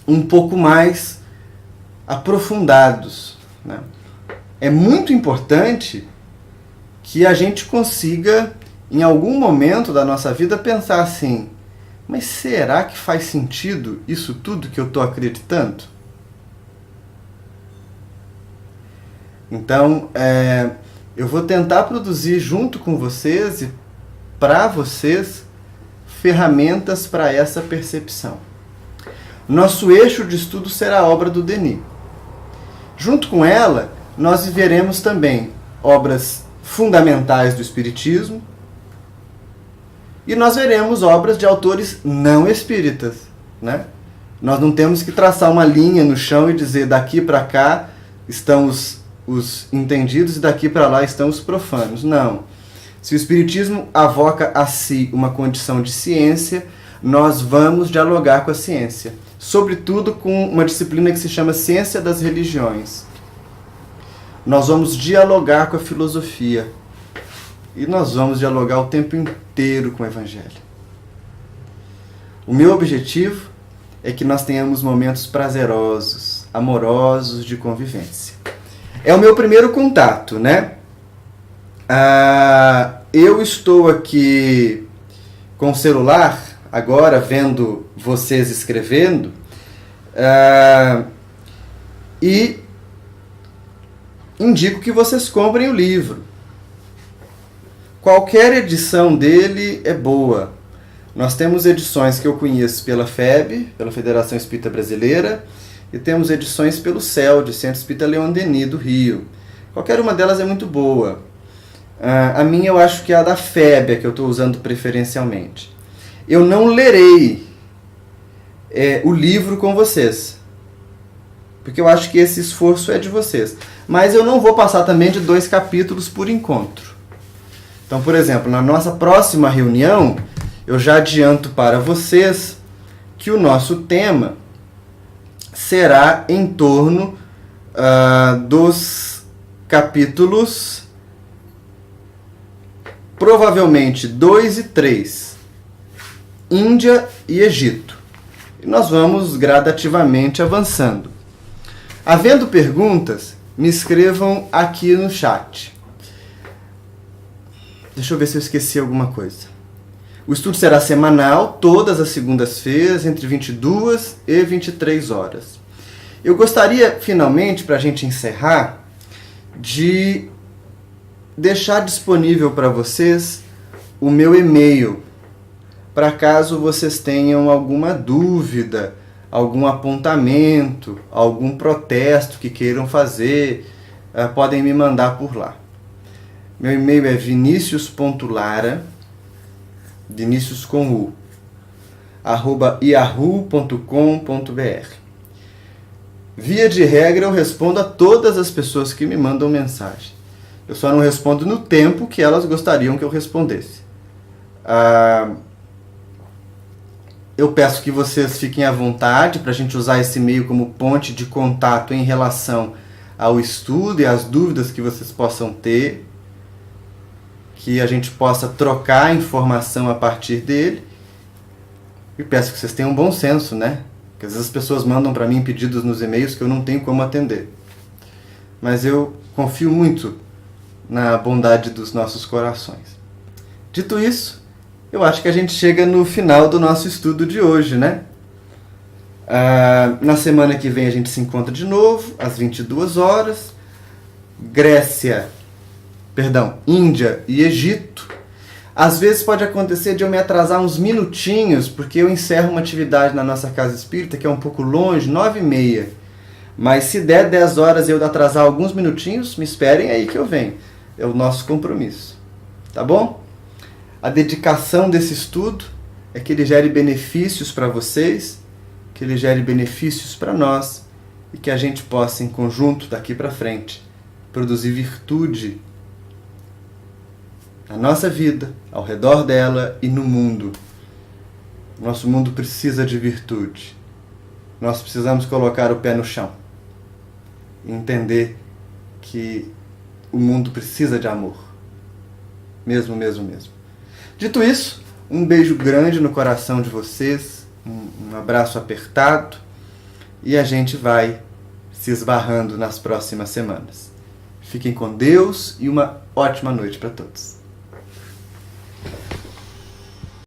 um pouco mais aprofundados, né? É muito importante que a gente consiga, em algum momento da nossa vida, pensar assim: mas será que faz sentido isso tudo que eu estou acreditando? Então, eu vou tentar produzir junto com vocês e para vocês ferramentas para essa percepção. Nosso eixo de estudo será a obra do Denis. Junto com ela, nós veremos também obras fundamentais do Espiritismo, e nós veremos obras de autores não espíritas, né? Nós não temos que traçar uma linha no chão e dizer daqui para cá estão os entendidos e daqui para lá estão os profanos. Não. Se o Espiritismo avoca a si uma condição de ciência, nós vamos dialogar com a ciência. Sobretudo com uma disciplina que se chama Ciência das Religiões. Nós vamos dialogar com a filosofia. E nós vamos dialogar o tempo inteiro com o Evangelho. O meu objetivo é que nós tenhamos momentos prazerosos, amorosos de convivência. É o meu primeiro contato, né? Eu estou aqui com o celular, agora vendo vocês escrevendo, e indico que vocês comprem o livro. Qualquer edição dele é boa. Nós temos edições que eu conheço pela FEB, pela Federação Espírita Brasileira, e temos edições pelo CELD, Centro Espírita Leon Denis, do Rio. Qualquer uma delas é muito boa. A minha eu acho que é a da FEB, que eu estou usando preferencialmente. Eu não lerei o livro com vocês, porque eu acho que esse esforço é de vocês. Mas eu não vou passar também de 2 capítulos por encontro. Então, por exemplo, na nossa próxima reunião, eu já adianto para vocês que o nosso tema será em torno dos capítulos provavelmente 2 e 3, Índia e Egito. E nós vamos gradativamente avançando. Havendo perguntas, me escrevam aqui no chat. Deixa eu ver se eu esqueci alguma coisa. O estudo será semanal, todas as segundas-feiras, entre 22 e 23 horas. Eu gostaria, finalmente, para a gente encerrar, de deixar disponível para vocês o meu e-mail, para caso vocês tenham alguma dúvida, algum apontamento, algum protesto que queiram fazer, podem me mandar por lá. Meu e-mail é vinicius.lara, Vinícius com U, @yahoo.com.br. Via de regra, eu respondo a todas as pessoas que me mandam mensagem. Eu só não respondo no tempo que elas gostariam que eu respondesse. Eu peço que vocês fiquem à vontade para a gente usar esse e-mail como ponte de contato em relação ao estudo e às dúvidas que vocês possam ter, que a gente possa trocar informação a partir dele. E peço que vocês tenham bom senso, né? Porque às vezes as pessoas mandam para mim pedidos nos e-mails que eu não tenho como atender. Mas eu confio muito na bondade dos nossos corações. Dito isso, eu acho que a gente chega no final do nosso estudo de hoje, né? Na semana que vem a gente se encontra de novo, às 22 horas. Índia e Egito. Às vezes pode acontecer de eu me atrasar uns minutinhos, porque eu encerro uma atividade na nossa casa espírita, que é um pouco longe, 9h30. Mas se der 10 horas e eu atrasar alguns minutinhos, me esperem aí que eu venho. É o nosso compromisso. Tá bom? A dedicação desse estudo é que ele gere benefícios para vocês, que ele gere benefícios para nós e que a gente possa, em conjunto, daqui para frente, produzir virtude na nossa vida, ao redor dela e no mundo. Nosso mundo precisa de virtude. Nós precisamos colocar o pé no chão e entender que o mundo precisa de amor. Mesmo. Dito isso, um beijo grande no coração de vocês, um abraço apertado, e a gente vai se esbarrando nas próximas semanas. Fiquem com Deus e uma ótima noite para todos.